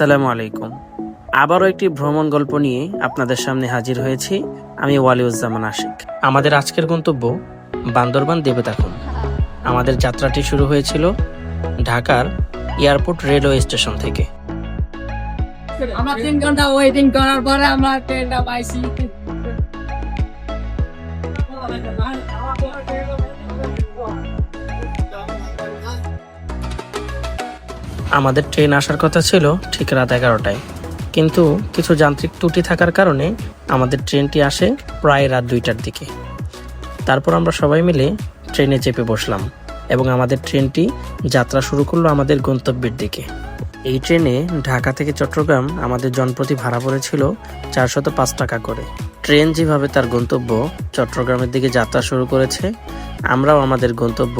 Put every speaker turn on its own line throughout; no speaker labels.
আসসালামু আলাইকুম। আবারও একটি ভ্রমণ গল্প নিয়ে আপনাদের সামনে হাজির হয়েছি। আমি ওয়ালিউজ্জামান আশিক। আমাদের আজকের গন্তব্য বান্দরবান দেবতাখুম। আমাদের যাত্রাটি শুরু হয়েছিল ঢাকার এয়ারপোর্ট রেলওয়ে স্টেশন থেকে।
আমরা 3 ঘন্টা ওয়েটিং করার পরে আমরা ট্রেনটা পাইছি।
আমাদের ট্রেন আসার কথা ছিল ঠিক রাত 11টায়, কিন্তু কিছু যান্ত্রিক ত্রুটি থাকার কারণে আমাদের ট্রেনটি আসে প্রায় রাত 2টার দিকে। তারপর আমরা সবাই মিলে ট্রেনে চেপে বসলাম এবং আমাদের ট্রেনটি যাত্রা শুরু করলো আমাদের গন্তব্যের দিকে। এই ট্রেনে ঢাকা থেকে চট্টগ্রাম আমাদের জনপ্রতি ভাড়া পড়েছিল 405 টাকা করে। ট্রেন যেভাবে তার গন্তব্য চট্টগ্রামের দিকে যাত্রা শুরু করেছে, আমরাও আমাদের গন্তব্য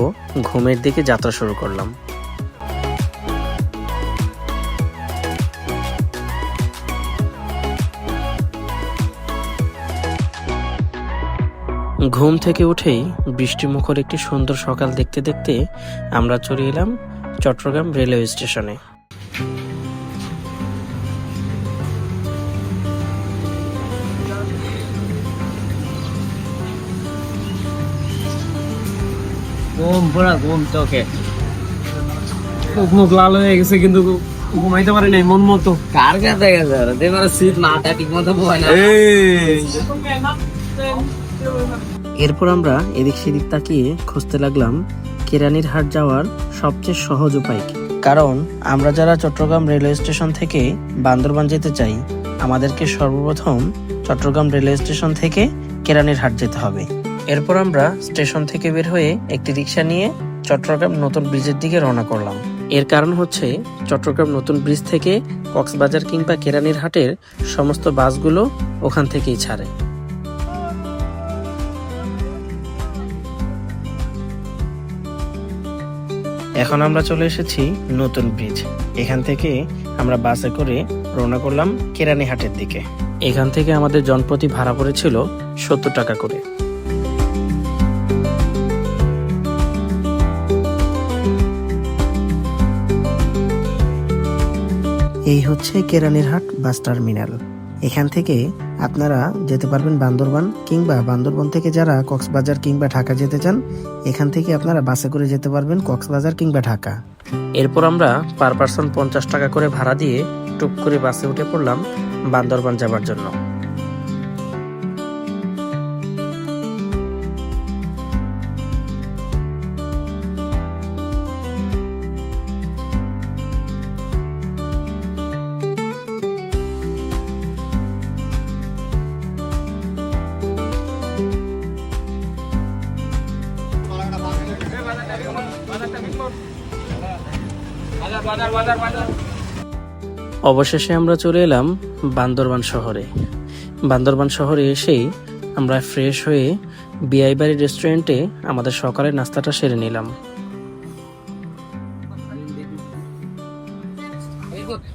ঘুমের দিকে যাত্রা শুরু করলাম। ঘুম থেকে উঠেই বৃষ্টিমুখর একটি সুন্দর সকাল দেখতে দেখতে আমরা চলে এলাম চট্টগ্রাম রেলওয়ে স্টেশনে।
ঘুম চোখে মুখ লাল হয়ে গেছে, কিন্তু ঘুমাইতে পারি নাই মন মতো। কার কাছে গেছে দেবার সিট মাথা ঠিক মতো বয় না।
এরপর আমরা এদিক সেদিক তাকিয়ে খুঁজতে লাগলাম কেরানীর হাট যাওয়ার সবচেয়ে সহজ উপায় কি। কারণ আমরা যারা চট্টগ্রাম রেলওয়ে স্টেশন থেকে বান্দরবান যেতে চাই, আমাদেরকে সর্বপ্রথম চট্টগ্রাম রেলওয়ে স্টেশন থেকে কেরানীর হাট যেতে হবে। এরপর আমরা স্টেশন থেকে বের হয়ে একটি রিক্সা নিয়ে চট্টগ্রাম নতুন ব্রিজের দিকে রওনা করলাম। এর কারণ হচ্ছে চট্টগ্রাম নতুন ব্রিজ থেকে কক্সবাজার কিংবা কেরানীর হাটের সমস্ত বাসগুলো ওখান থেকেই ছাড়ে। এখন আমরা চলে এসেছি নতুন ব্রিজ। এখান থেকে আমরা বাসে করে রওনা করলাম কেরানী হাটের দিকে। এখান থেকে আমাদের জনপ্রতি ভাড়া পড়েছিল 70 টাকা করে। এই হচ্ছে কেরানীর হাট বাস টার্মিনাল। এখান থেকে আপনারা যেতে পারবেন বান্দরবান, কিংবা বান্দরবান থেকে যারা কক্সবাজার কিংবা ঢাকা যেতে চান, এখান থেকে আপনারা বাসে করে যেতে পারবেন কক্সবাজার কিংবা ঢাকা। এরপর আমরা পার পারসন 50 টাকা করে ভাড়া দিয়ে টুক করে বাসে উঠে পড়লাম বান্দরবান যাবার জন্য। অবশেষে আমরা চলে এলাম বান্দরবান শহরে। বান্দরবান শহরে এসেই আমরা ফ্রেশ হয়ে বিআই বাড়ি রেস্টুরেন্টে আমাদের সকালের নাস্তাটা সেরে নিলাম।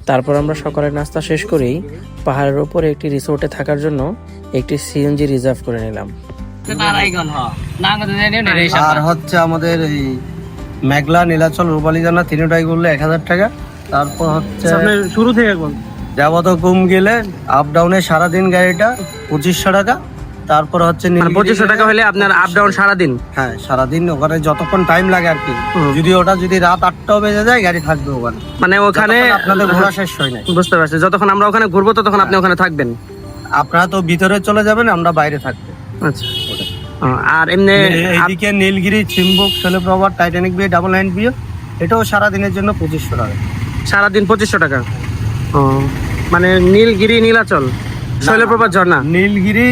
তারপর আমরা সকালের নাস্তা শেষ করেই পাহাড়ের উপরে একটি রিসোর্টে থাকার জন্য একটি সিএনজি রিজার্ভ করে নিলাম।
আর হচ্ছে আমাদের এই মেঘলা, নীলাচল, রূপালীজানা তিনটাই করলে 1000 টাকা। তারপর হচ্ছে
শুরু থেকে কোন
যাবতকুম গেলে আপ ডাউনে সারাদিন গাড়িটা 2500 টাকা। তারপর হচ্ছে
2500 টাকা হলে আপনার আপ ডাউন সারাদিন?
হ্যাঁ, সারাদিন ওখানে যতক্ষণ টাইম লাগে আর কি। যদি রাত 8টাও বেজে যায়, গাড়ি থাকবে ওখানে।
মানে ওখানে
আপনাদের ঘোরা শেষ হয় না।
বুঝতে পারছি, যতক্ষণ আমরা ওখানে ঘুরবো ততক্ষণ আপনি ওখানে থাকবেন।
আপনারা তো ভিতরে চলে যাবেন, আমরা বাইরে থাকবো।
আচ্ছা। আর এমনি
এইদিকে নীলগিরি, চিম্বুক, শৈলপ্রপাত, টাইটানিক বে, ডাবল লাইন ভিউ, এটাও সারাদিনের জন্য 2500 টাকা।
সারাদিন 2500 টাকা? ও, মানে নীলগিরি, নীলাচল, শৈলপ্রপাত, ঝর্ণা।
নীলগিরি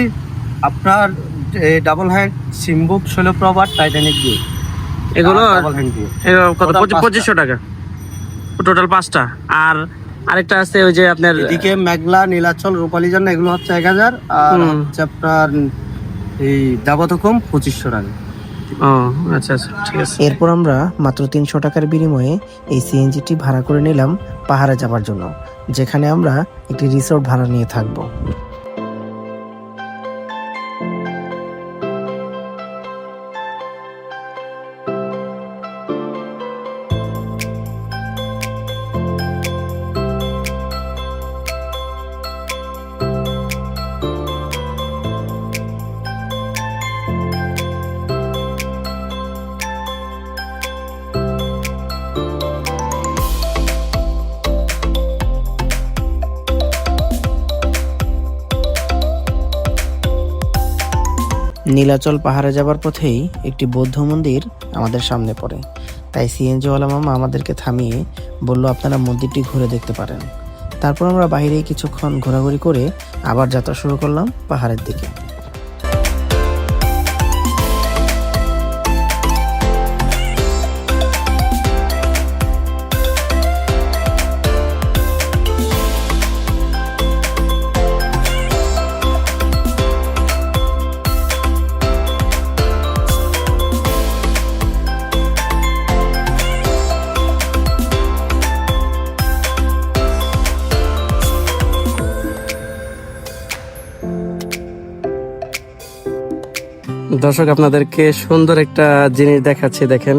আপনার double hand, Chimbuk, Shoilopropat, Titanic view,
এগুলো
ডাবল হ্যান্ড ভিউ
কত? 2500 টাকা টোটাল 5টা। আর আরেকটা আছে ওই যে আপনার
এদিকে মেঘলা, নীলাচল, রূপালীজানা, এগুলো হচ্ছে 1000। আর হচ্ছে আপনার এই যাবতকুম 2500 টাকা।
ও আচ্ছা আচ্ছা, ঠিক আছে। এরপর আমরা মাত্র 300 টাকার বিনিময়ে এই সিএনজিটি ভাড়া করে নিলাম পাহাড়ে যাবার জন্য, যেখানে আমরা একটি রিসোর্ট ভাড়া নিয়ে থাকবো। নীলাচল পাহাড়ে যাবার পথেই একটি বৌদ্ধ মন্দির আমাদের সামনে পড়ে, তাই সিএনজিওয়ালা মামা আমাদেরকে থামিয়ে বলল আপনারা মন্দিরটি ঘুরে দেখতে পারেন। তারপর আমরা বাইরে কিছুক্ষণ ঘোরাঘুরি করে আবার যাত্রা শুরু করলাম পাহাড়ের দিকে। দর্শক, আপনাদেরকে সুন্দর একটা জিনিস দেখাচ্ছি। দেখেন,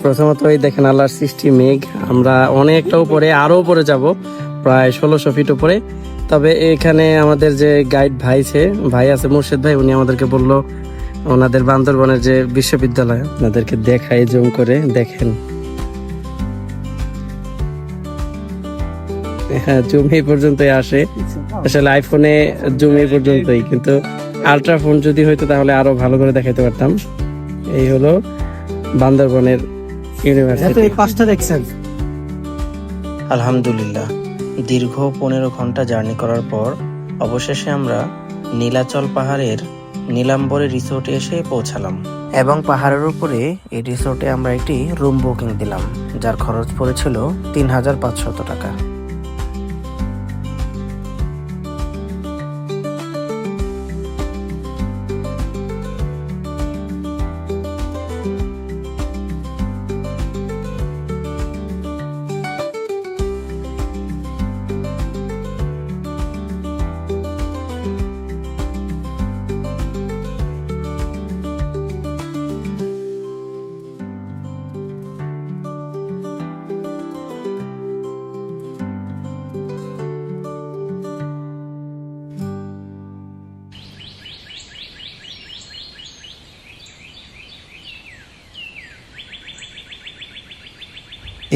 প্রথমত এই দেখেন আল্লাহর সৃষ্টি মেঘ। আমরা অনেকটা উপরে, আরো উপরে যাব, প্রায় 1600 ফিট উপরে। তবে এখানে আমাদের যে গাইড ভাই আছে মুর্শিদ ভাই, উনি আমাদেরকে বললো ওনাদের বান্দরবনের যে বিশ্ববিদ্যালয়, আপনাদেরকে দেখাই জুম করে দেখেন। হ্যাঁ, জুম এই পর্যন্তই আসে, আসলে আইফোনে জুম এই পর্যন্তই, কিন্তু আলট্রা ফোন যদি হইতো তাহলে আরো ভালো করে দেখাতে পারতাম। এই হলো বান্দরবনের ইউনিভার্সিটি।
পাঁচটা দেখছেন।
আলহামদুলিল্লাহ, দীর্ঘ 15 ঘন্টা জার্নি করার পর অবশেষে আমরা নীলাচল পাহাড়ের নীলাম্বরে রিসোর্টে এসে পৌঁছালাম, এবং পাহাড়ের উপরে এই রিসোর্টে আমরা একটি রুম বুকিং দিলাম, যার খরচ পড়েছিল 3500 টাকা।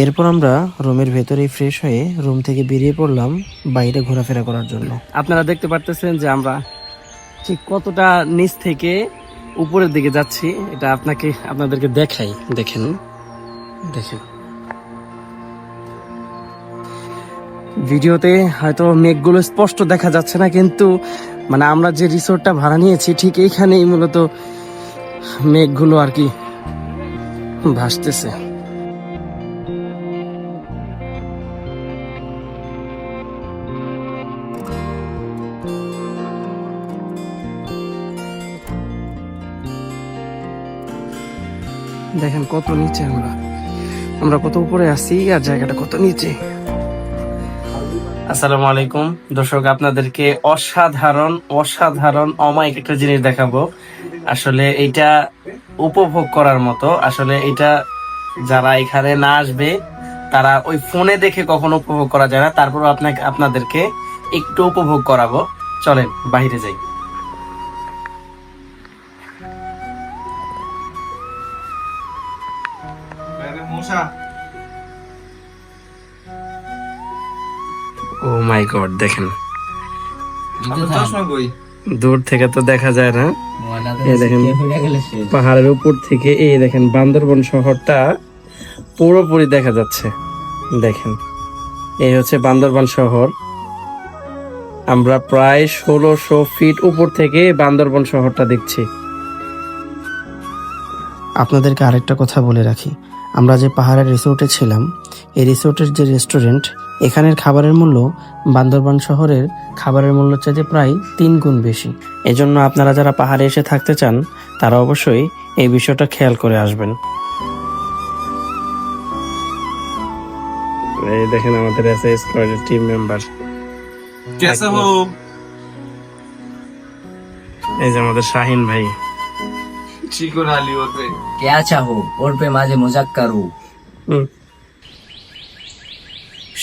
এরপর আমরা রুমের ভেতরে ফ্রেশ হয়ে রুম থেকে বেরিয়ে পড়লাম বাইরে ঘোরাফেরা করার জন্য।
আপনারা দেখতে পারতেছেন যে আমরা ঠিক কতটা নিচ থেকে উপরের দিকে যাচ্ছি, এটা আপনাদেরকে দেখাই। দেখেন ভিডিওতে হয়তো মেঘগুলো স্পষ্ট দেখা যাচ্ছে না, কিন্তু মানে আমরা যে রিসোর্টটা ভাড়া নিয়েছি ঠিক এইখানেই মূলত মেঘগুলো আর কি ভাসতেছে। দেখেন কত নিচে আমরা কত উপরে আছি আর জায়গাটা কত নিচে। আসসালামু আলাইকুম দর্শক, আপনাদেরকে অসাধারণ অমায়িক একটা জিনিস দেখাবো। আসলে এটা উপভোগ করার মতো। আসলে এটা যারা এখানে না আসবে তারা ওই ফোনে দেখে কখনো উপভোগ করা যায় না। তারপর আপনাদেরকে একটু উপভোগ করাবো। চলেন বাইরে যাই। ও মাই গড, দেখেন দূর থেকে তো দেখা যায় না। এই দেখেন পাহাড়ের উপর থেকে এই দেখেন বান্দরবন শহরটা পুরোপুরি দেখা যাচ্ছে। দেখেন, এই হচ্ছে বান্দরবান শহর। আমরা প্রায় 1600 ফিট উপর থেকে বান্দরবন শহরটা দেখছি।
আপনাদেরকে আরেকটা কথা বলে রাখি, আমরা যে পাহাড়ের রিসোর্টে ছিলাম, এই রিসোর্টের যে রেস্টুরেন্ট, এখানের খাবারের মূল্য বান্দরবান শহরের খাবারের মূল্য চাইতে প্রায় 3 গুণ বেশি। এজন্য আপনারা যারা পাহাড়ে এসে থাকতে চান তারা অবশ্যই এই বিষয়টা খেয়াল করে আসবেন।
এই দেখেন আমাদের এসএস স্কোয়াডের টিম মেম্বার।
कैसे हो?
এই যে আমাদের শাহিন ভাই।
चीकू नाली और पे
क्या चाहो और पे माजे मजाक करो।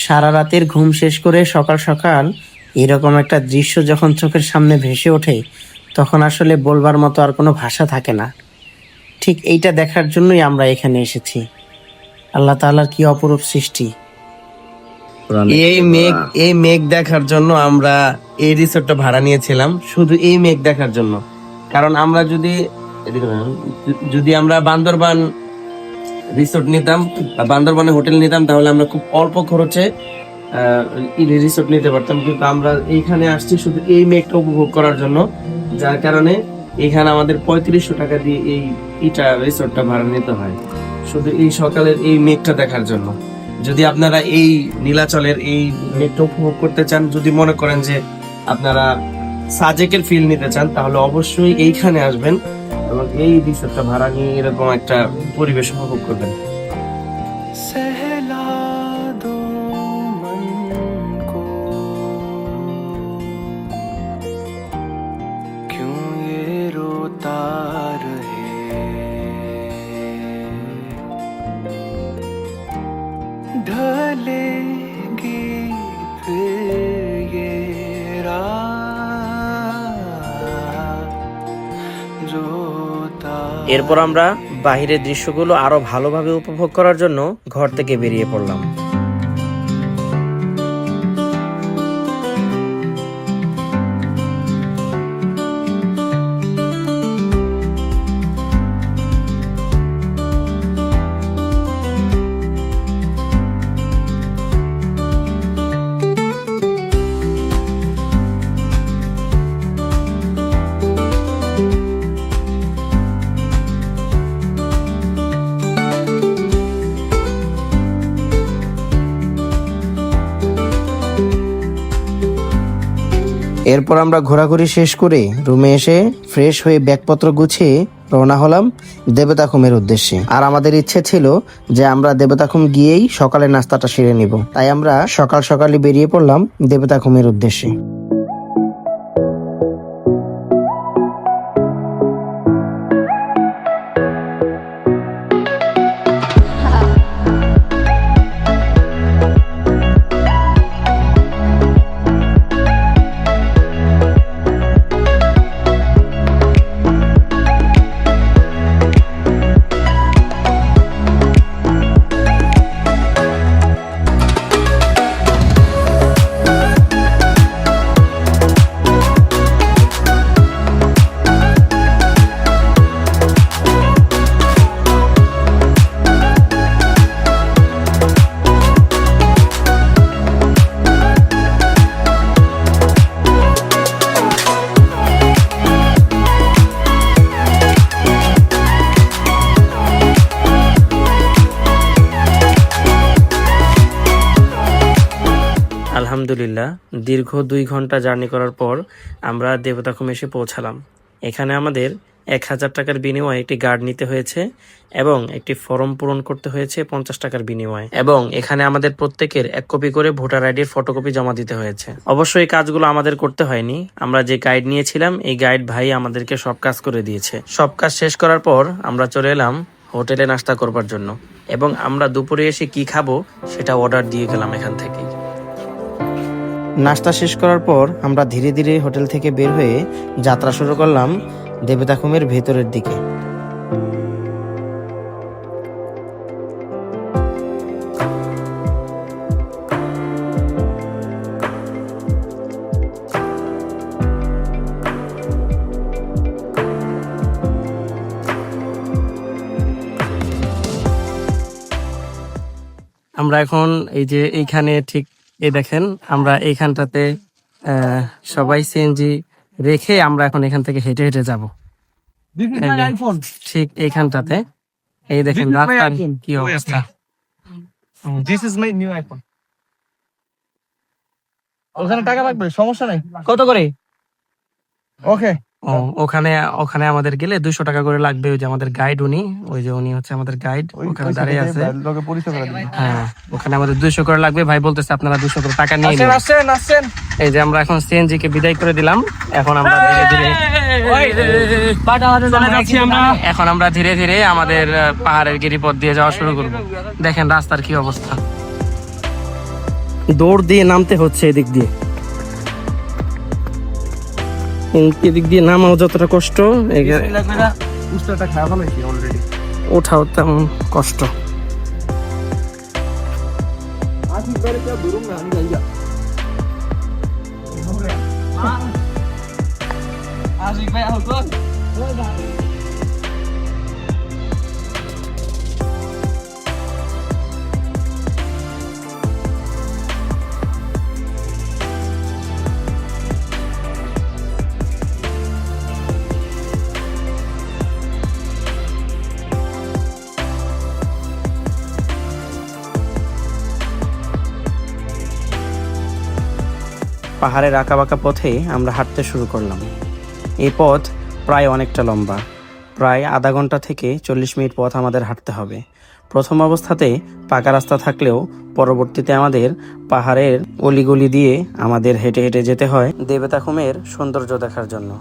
সারা রাতের ঘুম শেষ করে সকাল সকাল এরকম একটা দৃশ্য যখন চোখের সামনে ভেসে ওঠে, তখন আসলে বলবার মতো আর কোনো ভাষা থাকে না। ঠিক এইটা দেখার জন্যই আমরা এখানে এসেছি। আল্লাহ তাআলার কি অপরূপ সৃষ্টি। এই মেঘ দেখার জন্য আমরা এই রিসোর্টটা ভাড়া নিয়েছিলাম, শুধু এই মেঘ দেখার জন্য।
কারণ আমরা যদি আমরা বান্দরবান রিসোর্ট নিতাম বা বান্দরবানে হোটেল নিতাম তাহলে আমরা খুব অল্প খরচে রিসোর্ট নিতে পারতাম, কিন্তু আমরা এইখানে আসছি শুধু এই মেঘটা উপভোগ করার জন্য, যার কারণে এখানে আমাদের 3500 টাকা দিয়ে এইটা রিসোর্টটা ভাড়া নিতে হয় শুধু এই সকালের এই মেঘটা দেখার জন্য। যদি আপনারা এই নীলাচলের এই মেঘটা উপভোগ করতে চান, যদি মনে করেন যে আপনারা সাজেকের ফিল নিতে চান, তাহলে অবশ্যই এইখানে আসবেন এবং এই রিসোর্টটা ভাড়া নিয়ে এরকম একটা পরিবেশ উপভোগ করবেন।
এরপর আমরা বাহিরের দৃশ্যগুলো আরো ভালোভাবে উপভোগ করার জন্য ঘর থেকে বেরিয়ে পড়লাম।
এরপর আমরা ঘোরাঘুরি শেষ করে রুমে এসে ফ্রেশ হয়ে ব্যাগপত্র গুছিয়ে রওনা হলাম দেবতাখুমের উদ্দেশ্যে। আর আমাদের ইচ্ছে ছিল যে আমরা দেবতাখুম গিয়েই সকালে নাস্তাটা সেরে নিব, তাই আমরা সকাল সকালই বেরিয়ে পড়লাম দেবতাখুমের উদ্দেশ্যে।
আলহামদুলিল্লাহ, দীর্ঘ 2 ঘন্টা জার্নি করার পর আমরা দেবতাখুম এসে পৌঁছালাম। এখানে আমাদের 1000 টাকার বিনিময়ে একটি গার্ড নিতে হয়েছে এবং একটি ফর্ম পূরণ করতে হয়েছে 50 টাকার বিনিময়ে, এবং এখানে আমাদের প্রত্যেকের 1 কপি করে ভোটার আইডির ফটোকপি জমা দিতে হয়েছে। অবশ্যই এই কাজগুলো আমাদের করতে হয়নি, আমরা যে গাইড নিয়েছিলাম এই গাইড ভাই আমাদেরকে সব কাজ করে দিয়েছে। সব কাজ শেষ করার পর আমরা চলে এলাম হোটেলে নাস্তা করবার জন্য, এবং আমরা দুপুরে এসে কি খাবো সেটা অর্ডার দিয়ে গেলাম এখান থেকেই।
নাস্তা শেষ করার পর আমরা ধীরে ধীরে হোটেল থেকে বের হয়ে যাত্রা শুরু করলাম দেবতাখুমের ভেতরের দিকে।
আমরা এখন এই যে এইখানে ঠিক এই দেখেন, আমরা এইখানটাতে সবাই সিএনজি রেখে আমরা এখন এখান থেকে হেঁটে হেঁটে যাব ঠিক এইখানটাতে। এই দেখেন রাস্তার কি অবস্থা।
This is my new iPhone. ওখানে টাকা লাগবে, সমস্যা নাই।
কত করে?
ওকে।
ও ওখানে আমাদের গেলে 200 টাকা করে লাগবে। ওই যে আমাদের গাইড উনি হচ্ছে আমাদের গাইড, ওখানে দাঁড়িয়ে আছে। হ্যাঁ, ওখানে আমাদের 200 করে লাগবে। ভাই বলতেছে আপনারা 200 করে টাকা নিয়ে নিন।
আসেন।
এই যে আমরা এখন সিএনজি কে বিদায় করে দিলাম। এখন আমরা ধীরে ধীরে আমাদের পাহাড়ের গিরিপথ দিয়ে যাওয়া শুরু করব। দেখেন রাস্তার কি অবস্থা, দৌড় দিয়ে নামতে হচ্ছে এদিক দিয়ে। এদিক দিয়ে নামাও যতটা কষ্ট, ওঠাও তেমন কষ্ট।
আশিক ভাই
পাহাড়ের আঁকাবাঁকা পথে আমরা হাঁটতে শুরু করলাম। এই পথ প্রায় অনেকটা লম্বা, প্রায় আধা ঘন্টা থেকে 40 মিনিট পথ আমাদের হাঁটতে হবে। প্রথম অবস্থাতে পাকা রাস্তা থাকলেও পরবর্তীতে আমাদের পাহাড়ের অলিগলি দিয়ে আমাদের হেঁটে হেঁটে যেতে হয় দেবতাখুমের সৌন্দর্য দেখার জন্য।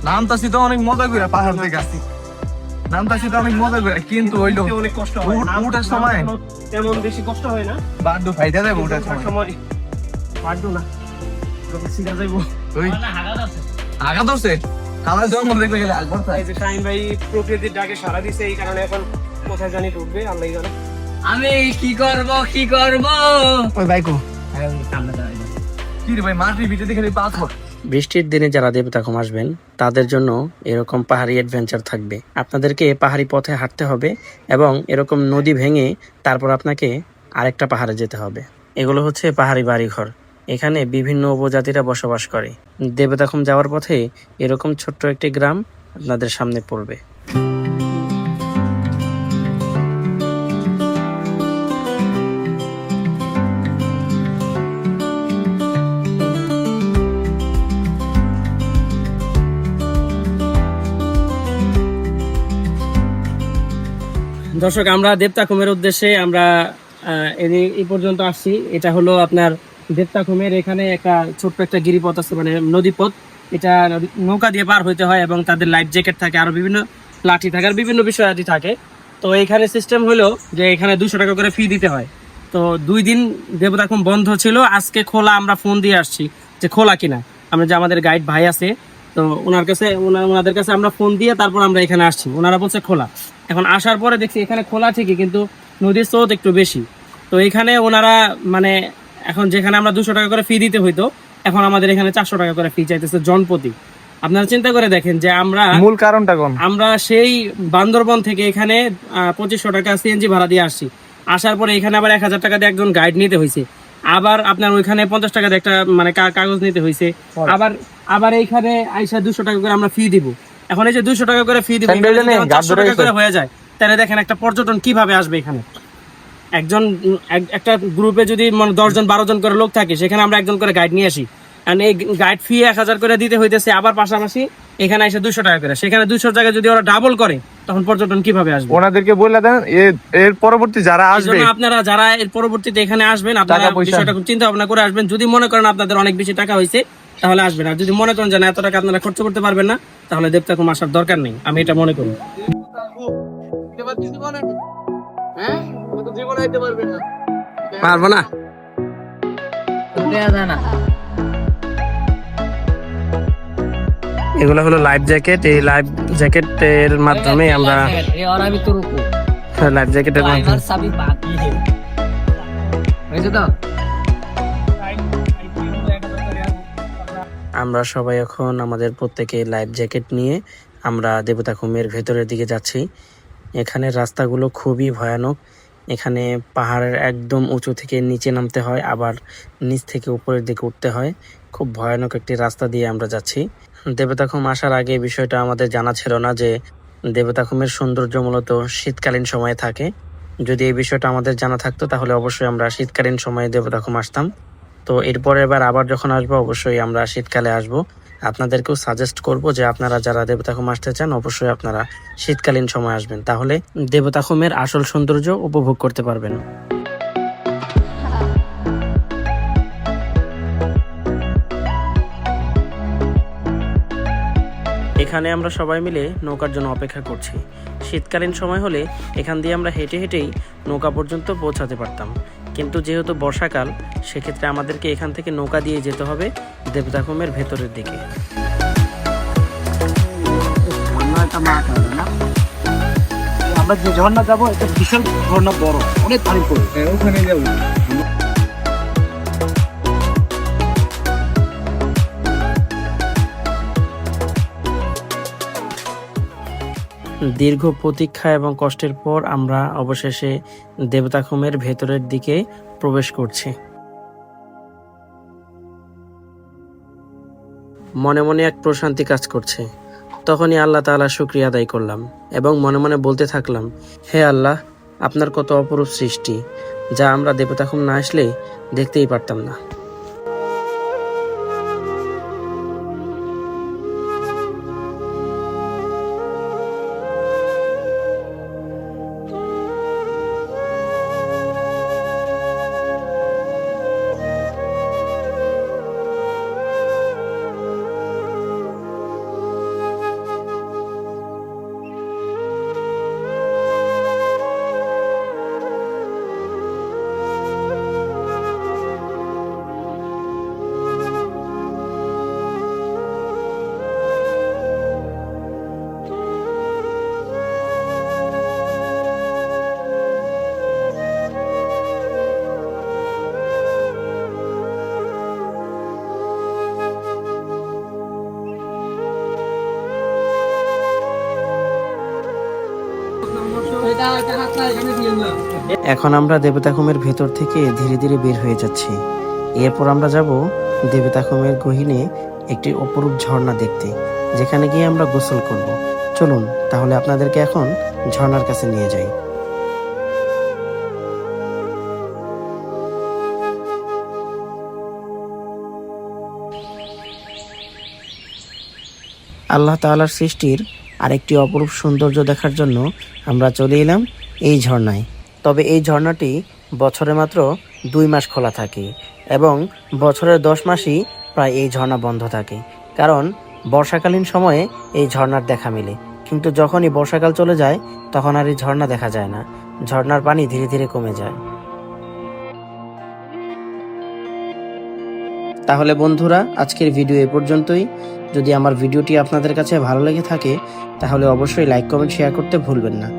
নামতাছি তো অনেক মজা করে পাহাড় থেকে আসছি, নামতাছি তো অনেক মজা করে, কিন্তু হইলো
অনেক কষ্ট
উঠার সময়
তেমন বেশি কষ্ট হয় না,
বাড্ডু ফাইটা দেবে উঠার সময়।
পারবো না, সিধা যাইবো।
ওই আগা ধরছে খাবার জন্ম দেখলে গেলে একবার
এই যে শাহিন ভাই প্রকৃতির ডাকে সারা দিছে, এই কারণে এখন কোথায় জানি ঢুকবে আল্লাহ জানে।
আমি কি করব কি করব।
ওই বাইকো
কি রে ভাই, মাটির ভিতরে দেখে পাথর।
বৃষ্টির দিনে যারা দেবতাখুম আসবেন তাদের জন্য এরকম পাহাড়ি অ্যাডভেঞ্চার থাকবে। আপনাদেরকে পাহাড়ি পথে হাঁটতে হবে এবং এরকম নদী ভেঙে তারপর আপনাকে আরেকটা পাহাড়ে যেতে হবে। এগুলো হচ্ছে পাহাড়ি বাড়িঘর, এখানে বিভিন্ন উপজাতিরা বসবাস করে। দেবতাখুম যাওয়ার পথে এরকম ছোট্ট একটি গ্রাম আপনাদের সামনে পড়বে। দর্শক, আমরা দেবতাখুমের উদ্দেশ্যে আমরা এই পর্যন্ত আসছি। এটা হলো আপনার দেবতাখুমের এখানে একটা ছোট্ট একটা গিরিপথ আছে, মানে নদীপথ। এটা নৌকা দিয়ে পার হইতে হয় এবং তাদের লাইফ জ্যাকেট থাকে, আরো বিভিন্ন লাঠি থাকে, আর বিভিন্ন বিষয়াদি থাকে। তো এখানে সিস্টেম হলো যে এখানে 200 টাকা করে ফি দিতে হয়। তো 2 দিন দেবতাখুম বন্ধ ছিল, আজকে খোলা। আমরা ফোন দিয়ে আসছি যে খোলা কিনা। আমরা যে আমাদের গাইড ভাই আছে, তো ওনাদের কাছে আমরা ফোন দিয়ে তারপর আমরা এখানে আসছি। ওনারা বলছে খোলা। এখন আসার পরে দেখছি এখানে খোলা ঠিকই, কিন্তু নদীর স্রোত একটু বেশি। তো এখানে ওনারা মানে এখন যেখানে আমরা 200 টাকা করে ফি দিতে হইতো, এখন আমাদের এখানে 400 টাকা করে ফি চাইতেছে জনপ্রতি। আপনারা চিন্তা করে দেখেন যে
মূল কারণটা কোন?
আমরা সেই বান্দরবন থেকে এখানে 2500 টাকা সিএনজি ভাড়া দিয়ে আসছি। আসার পরে এখানে আবার 1000 টাকা দিয়ে একজন গাইড নিতে হয়েছে, আবার আপনার ওইখানে 50 টাকা দিয়ে একটা মানে কাগজ নিতে হয়েছে, আবার এইখানে আইসা 200 টাকা করে আমরা ফি দিব। এখন এই যে 200 টাকা করে ফি দিব, 400 টাকা করে হয়ে যায়, তাহলে দেখেন একটা পর্যটন কিভাবে আসবে এখানে। একটা গ্রুপে যদি 10 জন 12 জন করে লোক থাকে, সেখানে আমরা একজন করে গাইড নিয়ে আসি, কারণ এই গাইড ফি 1000 করে দিতে হইতেছে, আবার পাশাপাশি এখানে এসে 200 টাকা করে। সেখানে 200 জায়গায় যদি ওরা ডাবল করে, তখন পর্যটন কিভাবে আসবে?
ওনাদেরকে বলে দেন এর পরবর্তী যারা আসবে,
আপনারা যারা এর পরবর্তীতে এখানে আসবেন, আপনারা বিষয়টা খুব চিন্তা ভাবনা করে আসবেন। যদি মনে করেন আপনাদের অনেক বেশি টাকা হয়েছে, তাহলে আসবেন। আর যদি মনে করেন যে না, এত টাকা আপনারা খরচ করতে পারবেন না, তাহলে দেবতাখুম আসার দরকার নেই, আমি এটা মনে করি। পারবো না, এগুলো হলো লাইফ জ্যাকেট। এই লাইফ জ্যাকেটের মাধ্যমে আমরা লাইফ জ্যাকেটের মাধ্যমে আমরা সবাই এখন আমাদের প্রত্যেকে লাইফ জ্যাকেট নিয়ে আমরা দেবতাখুমের ভেতরের দিকে যাচ্ছি। এখানে রাস্তাগুলো খুবই ভয়ানক। এখানে পাহাড়ের একদম উঁচু থেকে নিচে নামতে হয়, আবার নিচ থেকে উপরের দিকে উঠতে হয়। খুব ভয়ানক একটি রাস্তা দিয়ে আমরা যাচ্ছি। দেবতাখুম আসার আগে বিষয়টা আমাদের জানা ছিল না যে দেবতাখুমের সৌন্দর্য মূলত শীতকালীন সময়ে থাকে। যদি এই বিষয়টা আমাদের জানা থাকতো, তাহলে অবশ্যই আমরা শীতকালীন সময়ে দেবতাখুম আসতাম। তো এরপরে আবার যখন আসবো, অবশ্যই আমরা শীতকালে আসবো। আপনাদেরকেও সাজেস্ট করব যে আপনারা যারা দেবতাখুম আসতে চান, অবশ্যই আপনারা শীতকালীন সময় আসবেন, তাহলে দেবতাখুমের আসল সৌন্দর্য উপভোগ করতে পারবেন। এখানে আমরা সবাই মিলে নৌকার জন্য অপেক্ষা করছি। শীতকালীন সময় হলে এখান দিয়ে আমরা হেঁটে হেঁটেই নৌকা পর্যন্ত পৌঁছাতে পারতাম, কিন্তু যেহেতু বর্ষাকাল সেক্ষেত্রে আমাদেরকে এখান থেকে নৌকা দিয়ে যেতে হবে দেবতাখুমের ভেতরের দিকে।
আমরা যে ঝর্ণা যাবো এটা বিশাল ঝর্ণা, বড়, অনেক পানি পড়ে।
ওখানে যাবো।
দীর্ঘ প্রতীক্ষা এবং কষ্টের পর আমরা অবশেষে দেবতাখুমের ভেতরের দিকে প্রবেশ করছি। মনে মনে এক প্রশান্তি কাজ করছে। তখনই আল্লাহ তাআলা শুকরিয়া আদায় করলাম এবং মনে মনে বলতে থাকলাম, হে আল্লাহ, আপনার কত অপরূপ সৃষ্টি, যা আমরা দেবতাখুম না আসলে দেখতেই পারতাম না। এখন আমরা দেবতাখুমের ভেতর থেকে ধীরে ধীরে বের হয়ে যাচ্ছি। এরপর আমরা যাব দেবতাখুমের গহীনে একটি অপরূপ ঝর্ণা দেখতে, যেখানে গিয়ে আমরা গোসল করব। চলুন তাহলে আপনাদেরকে এখন ঝর্ণার কাছে নিয়ে যাই। আল্লাহ তাআলার সৃষ্টির আরেকটি অপরূপ সৌন্দর্য দেখার জন্য আমরা চলে এলাম এই ঝর্ণায়। তবে এই ঝর্ণাটি বছরে মাত্র 2 মাস খোলা থাকে এবং বছরের 10 মাসই প্রায় এই ঝর্ণা বন্ধ থাকে, কারণ বর্ষাকালীন সময়ে এই ঝর্ণার দেখা মেলে। কিন্তু যখনই বর্ষাকাল চলে যায় তখন আর এই ঝর্ণা দেখা যায় না, ঝর্ণার পানি ধীরে ধীরে কমে যায়। তাহলে বন্ধুরা, আজকের ভিডিও এ পর্যন্তই। যদি আমার ভিডিওটি আপনাদের কাছে ভালো লেগে থাকে তাহলে অবশ্যই লাইক, কমেন্ট, শেয়ার করতে ভুলবেন না।